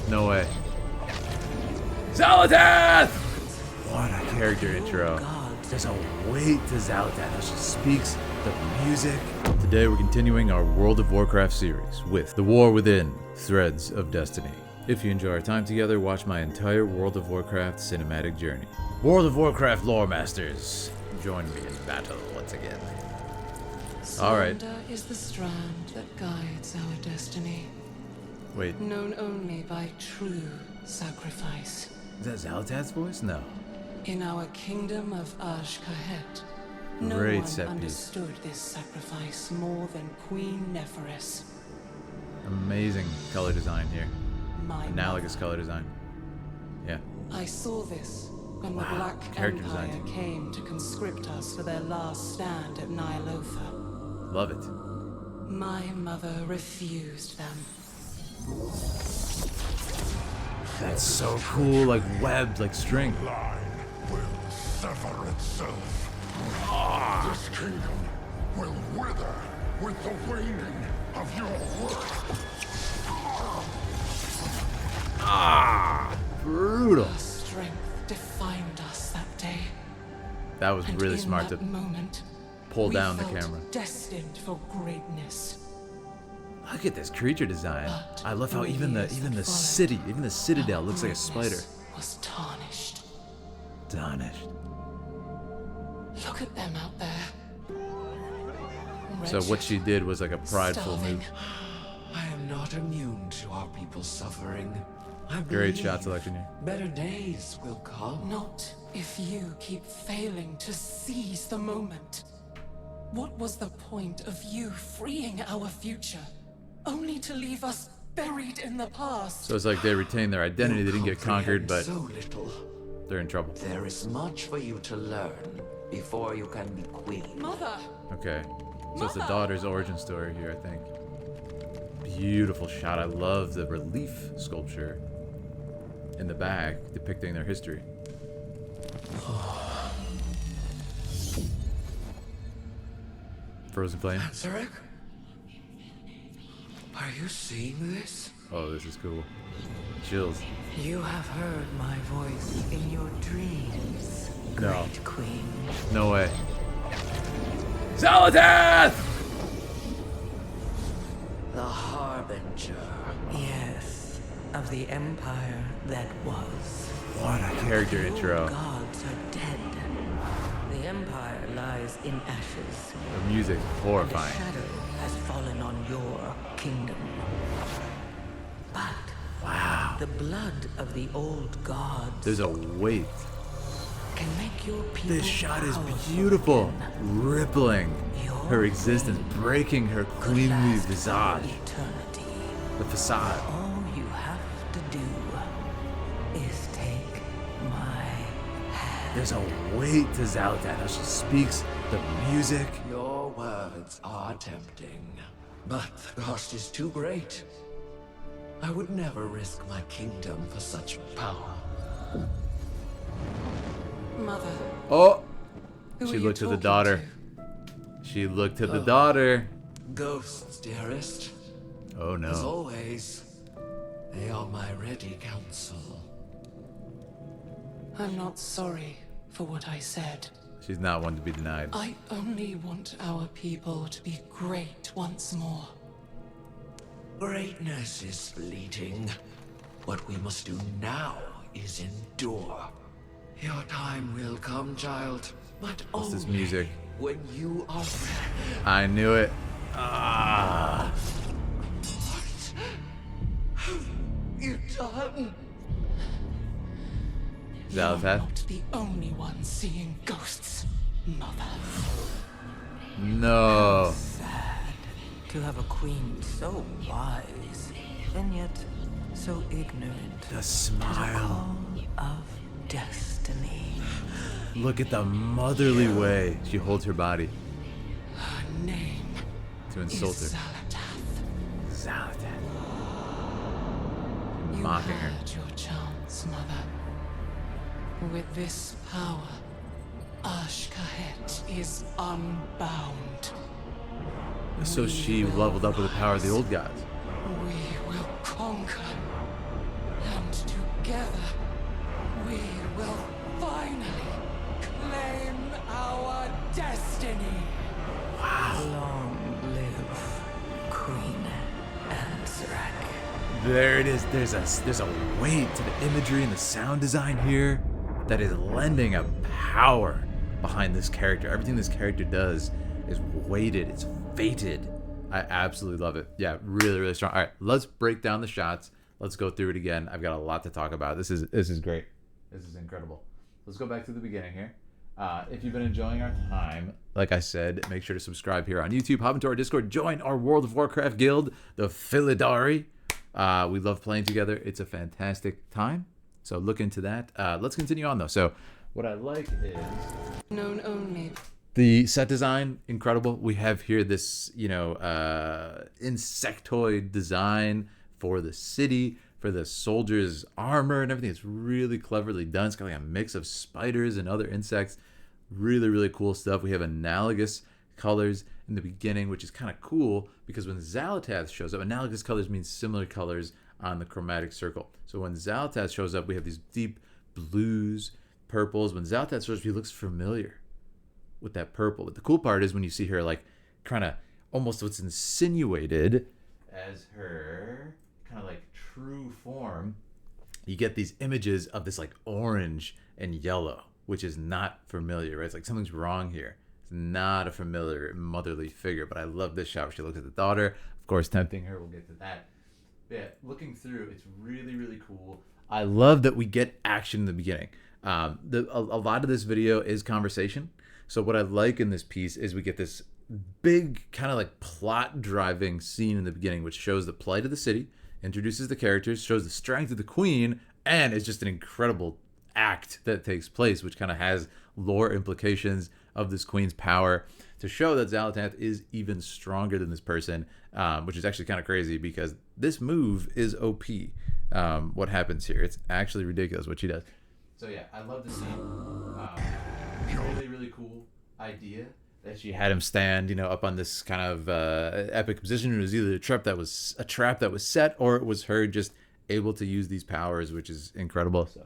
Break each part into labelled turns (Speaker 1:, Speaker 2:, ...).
Speaker 1: No way. Xal'atath! What a character intro. There's a weight to Xal'atath as she speaks, the music. Today we're continuing our World of Warcraft series with The War Within, Threads of Destiny. If you enjoy our time together, watch my entire World of Warcraft cinematic journey. World of Warcraft lore masters, join me in battle once again. Alright.
Speaker 2: Surrender is the strand that guides our destiny.
Speaker 1: Wait,
Speaker 2: Known only by true sacrifice.
Speaker 1: is that Xal'atath's voice? No.
Speaker 2: In our kingdom of Kahet, no
Speaker 1: Great
Speaker 2: one
Speaker 1: set piece.
Speaker 2: understood this sacrifice more than Queen Neferis.
Speaker 1: Amazing color design here.
Speaker 2: My
Speaker 1: Analogous color design. Yeah.
Speaker 2: I saw this when the
Speaker 1: Wow,
Speaker 2: Black
Speaker 1: character design
Speaker 2: Empire
Speaker 1: too.
Speaker 2: came to conscript us for their last stand at Ny'alotha.
Speaker 1: Love it.
Speaker 2: My mother refused them.
Speaker 1: That's so cool, like webbed, like string.
Speaker 3: Line will sever itself. This kingdom will wither with the waning of your worth.
Speaker 1: Brutal.
Speaker 2: Our strength defined us that day.
Speaker 1: That was
Speaker 2: And
Speaker 1: really
Speaker 2: in
Speaker 1: smart
Speaker 2: that
Speaker 1: to
Speaker 2: moment,
Speaker 1: pull
Speaker 2: we
Speaker 1: down the
Speaker 2: felt
Speaker 1: camera.
Speaker 2: destined for greatness.
Speaker 1: Look at this creature design.
Speaker 2: But
Speaker 1: I love how
Speaker 2: in
Speaker 1: even the
Speaker 2: years that followed,
Speaker 1: city, even the citadel
Speaker 2: our
Speaker 1: looks like a spider.
Speaker 2: greatness was tarnished.
Speaker 1: Tarnished.
Speaker 2: Look at them out there.
Speaker 1: So what she did was like a prideful
Speaker 2: starving.
Speaker 1: move.
Speaker 4: I am not immune to our people's suffering. I
Speaker 1: Great
Speaker 4: believe
Speaker 1: shot selection here.
Speaker 4: better days will come.
Speaker 2: Not if you keep failing to seize the moment. What was the point of you freeing our future, only to leave us buried in the past?
Speaker 1: So it's like they retained their identity.
Speaker 4: You
Speaker 1: They didn't get conquered, but
Speaker 4: comprehend so little.
Speaker 1: they're in trouble.
Speaker 4: There is much for you to learn before you can be queen.
Speaker 2: Mother!
Speaker 1: Okay. So it's the
Speaker 2: Mother!
Speaker 1: daughter's origin story here, I think. Beautiful shot. I love the relief sculpture in the back depicting their history. Frozen flame.
Speaker 4: Zarek? Are you seeing this?
Speaker 1: Oh, this is cool. Chills.
Speaker 5: You have heard my voice in your dreams,
Speaker 1: No.
Speaker 5: great queen.
Speaker 1: No way. Xal'atath!
Speaker 4: The Harbinger.
Speaker 5: Yes, of the empire that was.
Speaker 1: What a character
Speaker 5: The
Speaker 1: intro.
Speaker 5: old gods are dead. The empire lies in ashes.
Speaker 1: The music,
Speaker 5: And a
Speaker 1: horrifying.
Speaker 5: shadow has fallen on your kingdom. But
Speaker 1: Wow.
Speaker 5: the blood of the old gods
Speaker 1: There's a weight.
Speaker 5: can make your people
Speaker 1: This shot is
Speaker 5: powerful
Speaker 1: beautiful.
Speaker 5: again.
Speaker 1: Rippling her existence, breaking her
Speaker 5: Could
Speaker 1: queenly
Speaker 5: last for
Speaker 1: visage.
Speaker 5: eternity.
Speaker 1: The facade.
Speaker 5: All you have to do is take my hand.
Speaker 1: There's a weight to Xal'atath as she speaks, the music.
Speaker 4: Your words are tempting, but the cost is too great. I would never risk my kingdom for such power.
Speaker 2: Mother,
Speaker 1: Oh!
Speaker 2: who
Speaker 1: She
Speaker 2: are you
Speaker 1: looked to the
Speaker 2: talking
Speaker 1: daughter.
Speaker 2: to?
Speaker 1: She looked to the daughter.
Speaker 4: Ghosts, dearest.
Speaker 1: Oh
Speaker 4: As
Speaker 1: no.
Speaker 4: always, they are my ready counsel.
Speaker 2: I'm not sorry for what I said.
Speaker 1: She's not one to be denied.
Speaker 2: I only want our people to be great once more.
Speaker 4: Greatness is fleeting. What we must do now is endure. Your time will come, child, but
Speaker 1: What's this
Speaker 4: only
Speaker 1: music?
Speaker 4: when you are ready.
Speaker 1: I knew it. Ah.
Speaker 4: What have you done?
Speaker 2: You're
Speaker 1: Xal'atath?
Speaker 2: not the only one seeing ghosts, Mother.
Speaker 1: No.
Speaker 5: Sad to have a queen so wise, and yet so ignorant
Speaker 1: The
Speaker 5: to the
Speaker 1: smile.
Speaker 5: call of destiny.
Speaker 1: Look at the motherly way she holds her body
Speaker 2: Her name
Speaker 1: to insult
Speaker 2: is
Speaker 1: her.
Speaker 2: Xal'atath.
Speaker 1: Xal'atath.
Speaker 2: You
Speaker 1: Mocking her.
Speaker 2: had your chance, Mother. With this power, Kahet is unbound.
Speaker 1: So she leveled up with the power of the old gods.
Speaker 2: We will conquer. Together, we will finally claim our destiny.
Speaker 5: Long live Queen Anzarak.
Speaker 1: There it is. There's a weight to the imagery and the sound design here that is lending a power behind this character. Everything this character does is weighted. It's fated. I absolutely love it. Yeah, really, really strong. All right, let's break down the shots. Let's go through it again. I've got a lot to talk about. This is great. This is incredible. Let's go back to the beginning here. If you've been enjoying our time, like I said, make sure to subscribe here on YouTube. Hop into our Discord. Join our World of Warcraft guild, the Philidari. We love playing together. It's a fantastic time. So look into that. Let's continue on, though. So what I like is...
Speaker 2: Known only.
Speaker 1: The set design, incredible. We have here this, insectoid design for the city, for the soldiers' armor and everything. It's really cleverly done. It's got like a mix of spiders and other insects. Really, really cool stuff. We have analogous colors in the beginning, which is kind of cool because when Xal'atath shows up, analogous colors means similar colors on the chromatic circle. So when Xal'atath shows up, we have these deep blues, purples. When Xal'atath shows up, he looks familiar with that purple. But the cool part is when you see her like kind of almost what's insinuated as her kind of like true form, you get these images of this like orange and yellow, which is not familiar, right? It's like something's wrong here. It's not a familiar motherly figure, but I love this shot where she looks at the daughter, of course, tempting her. We'll get to that. But yeah, looking through, it's really, really cool. I love that we get action in the beginning. A lot of this video is conversation. So what I like in this piece is we get this big kind of like plot driving scene in the beginning, which shows the plight of the city, introduces the characters, shows the strength of the queen, and it's just an incredible act that takes place, which kind of has lore implications of this queen's power to show that Xal'atath is even stronger than this person, which is actually kind of crazy because this move is OP. What happens here? It's actually ridiculous what she does. So yeah, I love the scene. Really, really cool idea that she had him stand, up on this kind of epic position. It was either a trap that was set, or it was her just able to use these powers, which is incredible. So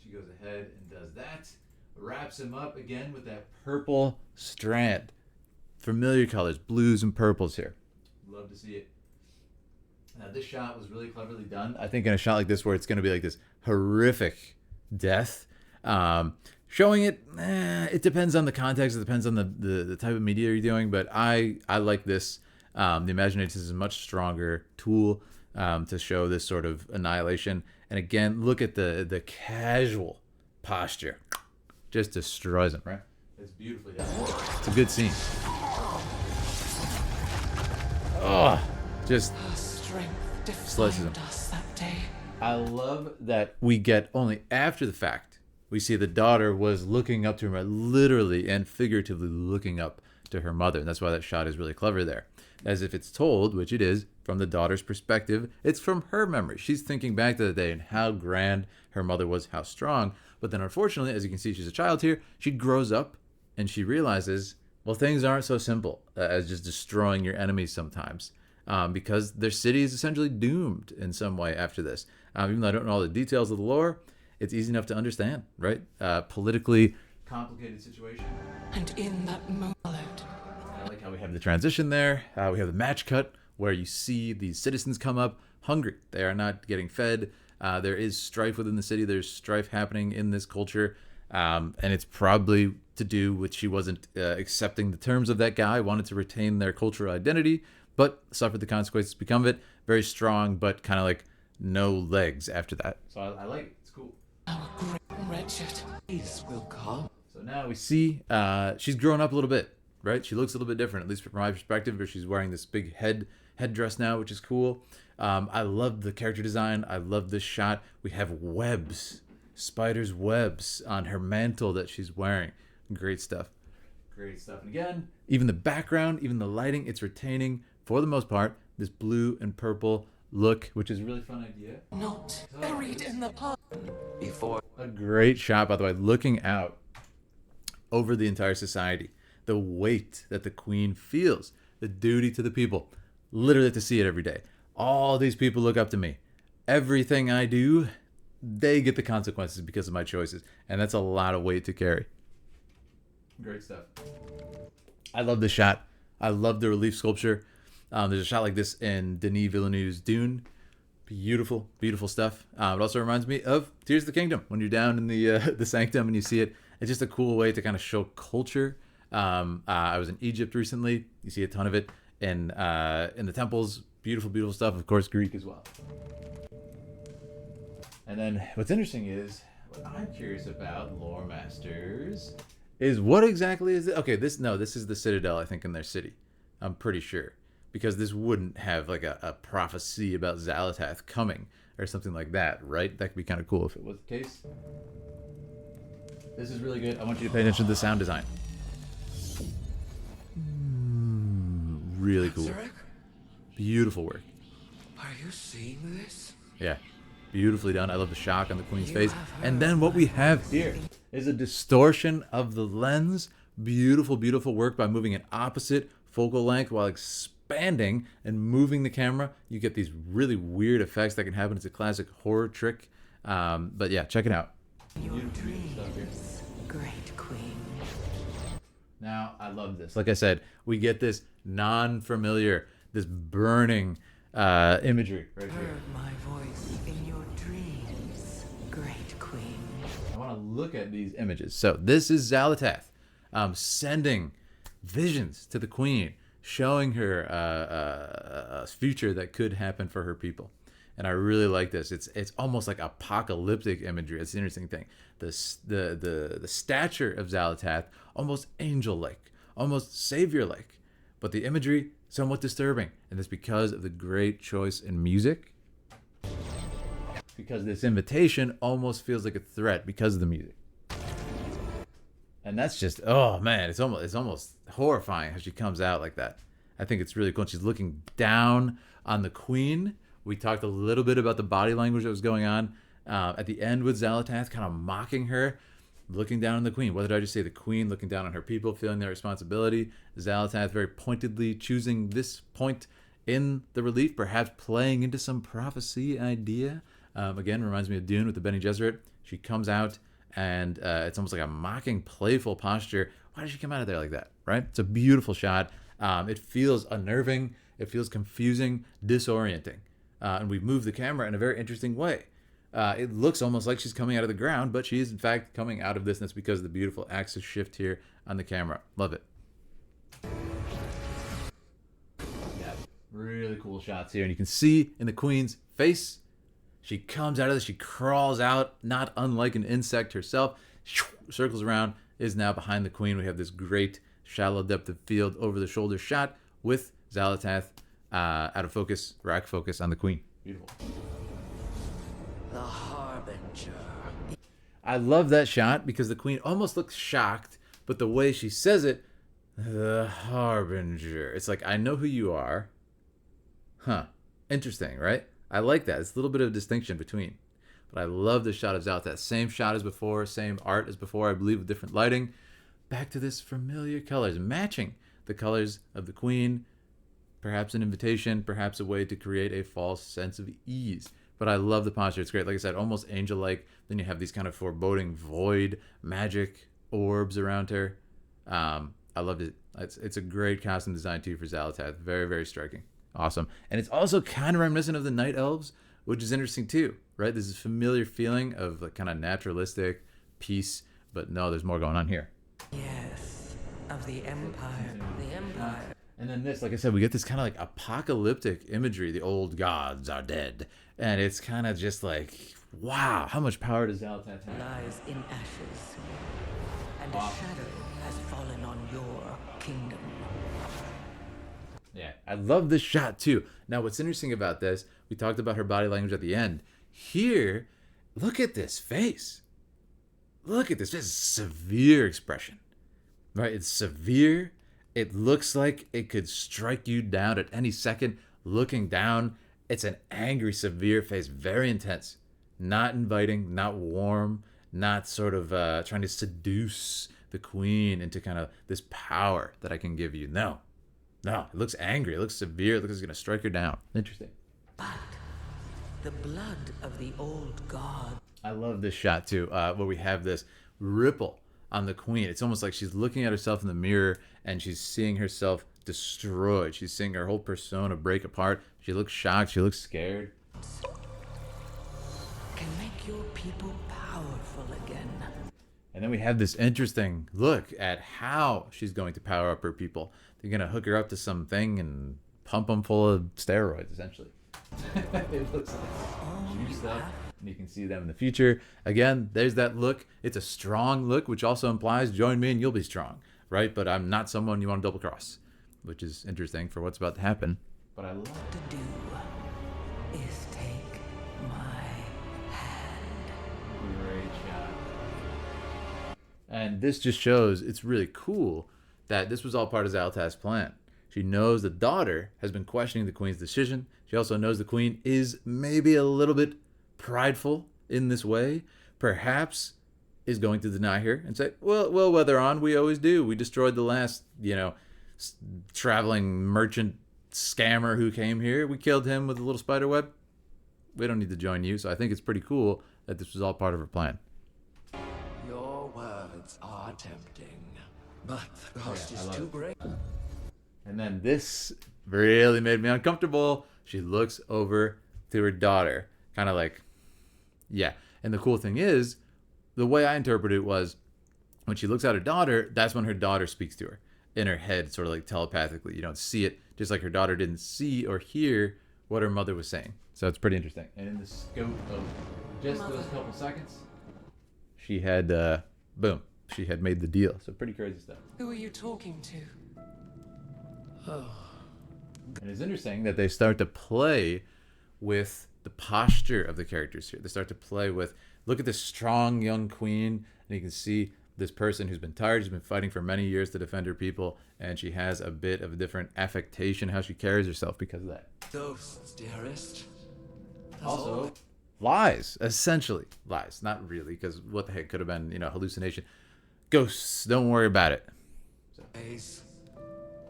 Speaker 1: she goes ahead and does that, wraps him up again with that purple strand. Familiar colors, blues and purples here. Love to see it. Now this shot was really cleverly done. I think in a shot like this where it's going to be like this horrific death, showing it, it depends on the context. It depends on the type of media you're doing, but I like this. The imagination is a much stronger tool to show this sort of annihilation. And again, look at the casual posture. Just destroys him, right? It's beautifully done. It's a good scene. Oh, just slices him. I love that we get only after the fact. We see the daughter was looking up to her, literally and figuratively looking up to her mother. And that's why that shot is really clever there. As if it's told, which it is, from the daughter's perspective. It's from her memory. She's thinking back to the day and how grand her mother was, how strong. But then unfortunately, as you can see, she's a child here. She grows up and she realizes, well, things aren't so simple as just destroying your enemies sometimes. Because their city is essentially doomed in some way after this. Even though I don't know all the details of the lore, it's easy enough to understand, right? Politically complicated situation.
Speaker 2: And in that moment,
Speaker 1: I like how we have the transition there. We have the match cut where you see these citizens come up hungry. They are not getting fed. There is strife within the city. There's strife happening in this culture. And it's probably to do with she wasn't accepting the terms of that guy, wanted to retain their cultural identity, but suffered the consequences become of it. Very strong, but kind of like no legs after that. So I like it. It's cool.
Speaker 2: our great wretched.
Speaker 4: Peace will come.
Speaker 1: So now we see she's grown up a little bit, right? She looks a little bit different, at least from my perspective, where she's wearing this big headdress now, which is cool. I love the character design. I love this shot. We have webs, spider's webs on her mantle that she's wearing. Great stuff. Great stuff. And again, even the background, even the lighting, it's retaining, for the most part, this blue and purple look, which is a really fun idea.
Speaker 2: Not buried in the past.
Speaker 4: Before
Speaker 1: A great shot, by the way, looking out over the entire society. The weight that the queen feels, the duty to the people. Literally have to see it every day. All these people look up to me. Everything I do, they get the consequences because of my choices. And that's a lot of weight to carry. Great stuff. I love this shot. I love the relief sculpture. There's a shot like this in Denis Villeneuve's Dune. Beautiful, beautiful stuff. It also reminds me of Tears of the Kingdom when you're down in the sanctum and you see it. It's just a cool way to kind of show culture. I was in Egypt recently. You see a ton of it in the temples. Beautiful, beautiful stuff. Of course, Greek as well. And then what's interesting is what I'm curious about, lore masters, is what exactly is it? Okay, this is the Citadel, I think, in their city. I'm pretty sure. Because this wouldn't have like a prophecy about Xal'atath coming or something like that, right? That could be kind of cool if it was the case. This is really good. I want you to pay attention to the sound design. Really cool. Beautiful work.
Speaker 4: Are you seeing this?
Speaker 1: Yeah, beautifully done. I love the shock on the queen's face. And then what we have here is a distortion of the lens. Beautiful, beautiful work by moving it opposite focal length while expanding and moving the camera. You get these really weird effects that can happen. It's a classic horror trick. But yeah, check it out.
Speaker 5: Your dreams, great queen.
Speaker 1: Now, I love this. Like I said, we get this non-familiar, this burning imagery right here.
Speaker 5: Heard my voice in your dreams, great queen.
Speaker 1: I want to look at these images. So this is Xal'atath sending visions to the queen, showing her a future that could happen for her people. And I really like this. It's almost like apocalyptic imagery. It's the interesting thing. The stature of Xal'atath, almost angel-like, almost savior-like. But the imagery, somewhat disturbing. And it's because of the great choice in music. Because this invitation almost feels like a threat because of the music. And that's just, oh man, it's almost horrifying how she comes out like that. I think it's really cool. And she's looking down on the queen. We talked a little bit about the body language that was going on at the end with Xal'atath, kind of mocking her, looking down on the queen. What did I just say? The queen looking down on her people, feeling their responsibility. Xal'atath very pointedly choosing this point in the relief, perhaps playing into some prophecy idea. Again, reminds me of Dune with the Bene Gesserit. She comes out, and it's almost like a mocking, playful posture. Why did she come out of there like that, right? It's a beautiful shot. It feels unnerving. It feels confusing, disorienting. And we've moved the camera in a very interesting way. It looks almost like she's coming out of the ground, but she is, in fact, coming out of this, and it's because of the beautiful axis shift here on the camera. Love it. Yeah, really cool shots here. And you can see in the queen's face, she comes out of this, she crawls out, not unlike an insect herself, circles around, is now behind the queen. We have this great shallow depth of field over the shoulder shot with Xal'atath out of focus, rack focus on the queen. Beautiful.
Speaker 4: The Harbinger.
Speaker 1: I love that shot because the queen almost looks shocked, but the way she says it, the Harbinger. It's like, I know who you are. Huh. Interesting, right? I like that. It's a little bit of distinction between. But I love the shot of Xal'atath. Same shot as before, same art as before, I believe, with different lighting. Back to this familiar colors, matching the colors of the queen. Perhaps an invitation, perhaps a way to create a false sense of ease. But I love the posture. It's great. Like I said, almost angel-like. Then you have these kind of foreboding void magic orbs around her. I loved it. It's a great costume design too for Xal'atath. Very, very striking. Awesome. And it's also kind of reminiscent of the Night Elves, which is interesting too, right? This is familiar feeling of like kind of naturalistic peace, but no, there's more going on here.
Speaker 5: Yes, of the Empire. The Empire.
Speaker 1: And then this, like I said, we get this kind of like apocalyptic imagery. The old gods are dead. And it's kind of just like, wow, how much power does Xal'atath have?
Speaker 5: Lies in ashes, and a shadow has fallen on your kingdom.
Speaker 1: Yeah, I love this shot too. Now, what's interesting about this, we talked about her body language at the end. Here, look at this face. Look at this. This is severe expression, right? It's severe. It looks like it could strike you down at any second. Looking down, it's an angry, severe face, very intense. Not inviting, not warm, not sort of trying to seduce the queen into kind of this power that I can give you. No, it looks angry. It looks severe. It looks like it's going to strike her down. Interesting.
Speaker 5: But the blood of the old god.
Speaker 1: I love this shot too, where we have this ripple on the queen. It's almost like she's looking at herself in the mirror and she's seeing herself destroyed. She's seeing her whole persona break apart. She looks shocked. She looks scared.
Speaker 5: Can make your people powerful again.
Speaker 1: And then we have this interesting look at how she's going to power up her people. They're going to hook her up to something and pump them full of steroids, essentially. It looks like juiced up. And you can see them in the future. Again, there's that look. It's a strong look, which also implies join me and you'll be strong, right? But I'm not someone you want to double cross, which is interesting for what's about to happen. But I love it.
Speaker 5: To do is take my hand.
Speaker 1: Great shot. And this just shows it's really cool that this was all part of Xal'atath's plan. She knows the daughter has been questioning the queen's decision. She also knows the queen is maybe a little bit prideful in this way. Perhaps is going to deny her and say, well, weather on, we always do. We destroyed the last, traveling merchant scammer who came here. We killed him with a little spider web. We don't need to join you. So I think it's pretty cool that this was all part of her plan.
Speaker 4: Your words are tempting, but the cost is too great.
Speaker 1: And then this really made me uncomfortable. She looks over to her daughter, kind of like, yeah. And the cool thing is, the way I interpreted it was, when she looks at her daughter, that's when her daughter speaks to her in her head, sort of like telepathically. You don't see it, just like her daughter didn't see or hear what her mother was saying. So it's pretty interesting. And in the scope of just those couple seconds, she had, boom, she had made the deal. So pretty crazy stuff.
Speaker 2: Who are you talking to?
Speaker 1: And it's interesting that they start to play with the posture of the characters here. They start to play with, look at this strong young queen, and you can see this person who's been tired. She's been fighting for many years to defend her people, and she has a bit of a different affectation, how she carries herself because of that.
Speaker 4: Ghosts, dearest.
Speaker 1: Also, lies, essentially lies. Not really, because what the heck could have been, hallucination. Ghosts, don't worry about it. So,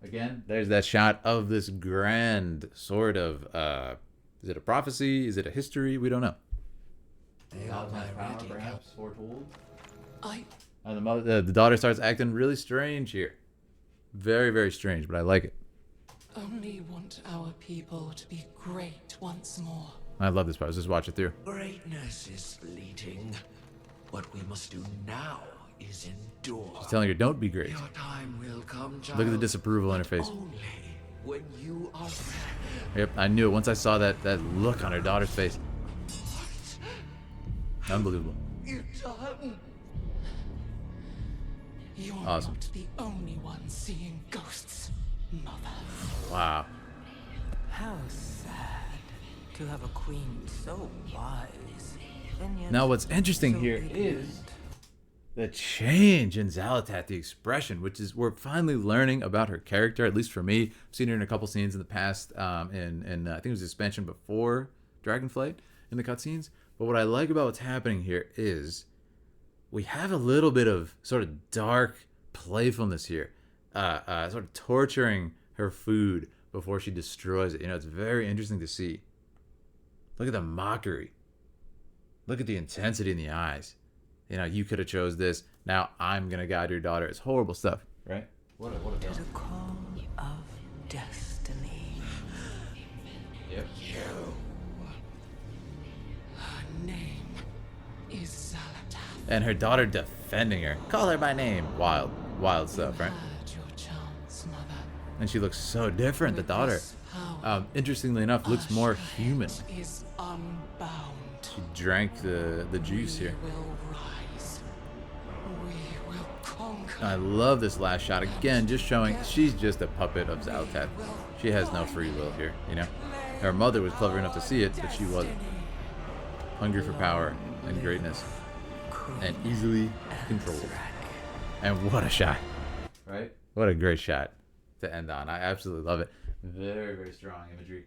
Speaker 1: again, there's that shot of this grand sort of, is it a prophecy? Is it a history? We don't know.
Speaker 4: They are my ready
Speaker 1: perhaps foretold.
Speaker 2: I
Speaker 1: The daughter starts acting really strange here. Very, very strange, but I like it.
Speaker 2: only want our people to be great once more.
Speaker 1: I love this part. Let's just watch it through.
Speaker 4: Greatness is fleeting. What we must do now is endure.
Speaker 1: She's telling her, don't be great.
Speaker 4: Your time will come, child.
Speaker 1: Look at the disapproval on her face.
Speaker 4: Only when you are ready.
Speaker 1: Yep, I knew it. Once I saw that look on her daughter's face. Unbelievable.
Speaker 4: You done?
Speaker 2: You're
Speaker 1: Awesome.
Speaker 2: not the only one seeing ghosts, Mother.
Speaker 1: Wow.
Speaker 5: How sad to have a queen so wise, and yet
Speaker 1: Now what's interesting
Speaker 5: so
Speaker 1: here
Speaker 5: ignorant.
Speaker 1: is the change in Xal'atath, the expression, which is we're finally learning about her character, at least for me. I've seen her in a couple scenes in the past, in I think it was the expansion before Dragonflight in the cutscenes. But what I like about what's happening here is we have a little bit of sort of dark playfulness here, sort of torturing her food before she destroys it. It's very interesting to see. Look at the mockery. Look at the intensity in the eyes. You could have chose this. Now I'm gonna guide your daughter. It's horrible stuff, right? What a
Speaker 5: To
Speaker 1: villain.
Speaker 5: the call of destiny.
Speaker 1: Yep.
Speaker 2: Her name is Xal'atath.
Speaker 1: And her daughter defending her. Call her by name. Wild stuff, right?
Speaker 2: Had your chance, Mother.
Speaker 1: And she looks so different. The
Speaker 2: With
Speaker 1: daughter,
Speaker 2: this power,
Speaker 1: interestingly enough, looks more human.
Speaker 2: is unbound.
Speaker 1: She drank the juice here.
Speaker 2: We will rise. We will conquer.
Speaker 1: I love this last shot again, just showing she's just a puppet of Xal'atath. She has no free will here, Her mother was clever enough to see it, but she wasn't. Hungry for power and greatness, and easily controlled. And what a shot, right? What a great shot to end on. I absolutely love it. Very, very strong imagery.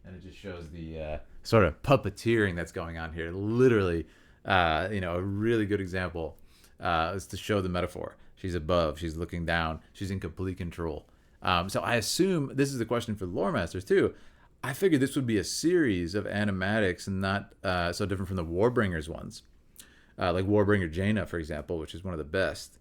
Speaker 1: And it just shows the sort of puppeteering that's going on here. Literally, a really good example is to show the metaphor. She's above, she's looking down, she's in complete control. So I assume this is a question for the lore masters too. I figured this would be a series of animatics and not so different from the Warbringers ones. Like Warbringer Jaina, for example, which is one of the best.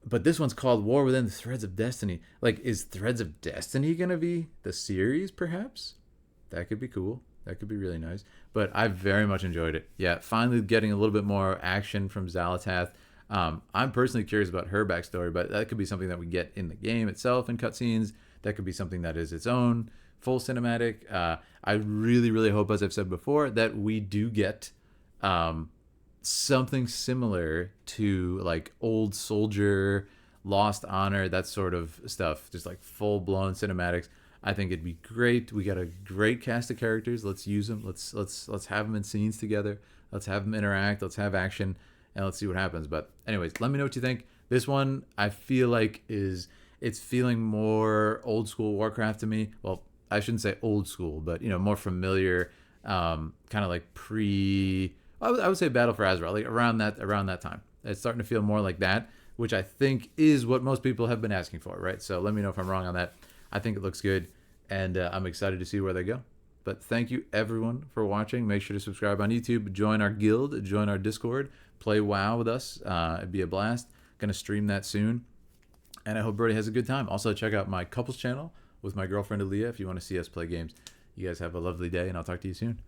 Speaker 1: But this one's called War Within the Threads of Destiny. Like, is Threads of Destiny going to be the series, perhaps? That could be cool. That could be really nice. But I very much enjoyed it. Yeah, finally getting a little bit more action from Xal'atath. I'm personally curious about her backstory, but that could be something that we get in the game itself in cutscenes. That could be something that is its own full cinematic. I really, really hope, as I've said before, that we do get something similar to like Old Soldier, Lost Honor, that sort of stuff. Just like full-blown cinematics. I think it'd be great. We got a great cast of characters. Let's use them. Let's have them in scenes together. Let's have them interact. Let's have action, and let's see what happens. But anyways, let me know what you think. This one I feel like it's feeling more old school Warcraft to me. Well, I shouldn't say old school, but more familiar, kind of like I would say Battle for Azeroth, like around that time. It's starting to feel more like that, which I think is what most people have been asking for, right? So let me know if I'm wrong on that. I think it looks good, and I'm excited to see where they go. But thank you, everyone, for watching. Make sure to subscribe on YouTube, join our guild, join our Discord, play WoW with us. It'd be a blast. Going to stream that soon, and I hope everybody has a good time. Also, check out my couples channel with my girlfriend, Aaliyah, if you want to see us play games. You guys have a lovely day, and I'll talk to you soon.